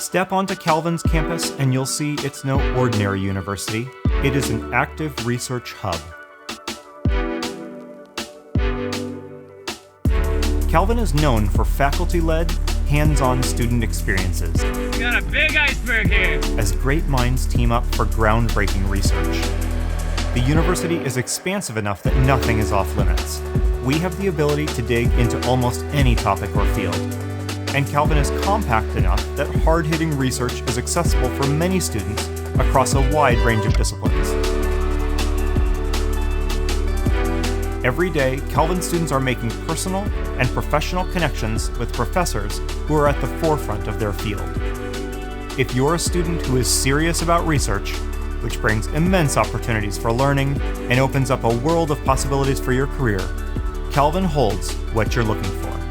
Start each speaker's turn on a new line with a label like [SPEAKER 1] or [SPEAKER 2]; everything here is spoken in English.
[SPEAKER 1] Step onto Calvin's campus and you'll see it's no ordinary university. It is an active research hub. Calvin is known for faculty-led, hands-on student experiences.
[SPEAKER 2] We got a big iceberg here!
[SPEAKER 1] As great minds team up for groundbreaking research. The university is expansive enough that nothing is off limits. We have the ability to dig into almost any topic or field. And Calvin is compact enough that hard-hitting research is accessible for many students across a wide range of disciplines. Every day, Calvin students are making personal and professional connections with professors who are at the forefront of their field. If you're a student who is serious about research, which brings immense opportunities for learning and opens up a world of possibilities for your career, Calvin holds what you're looking for.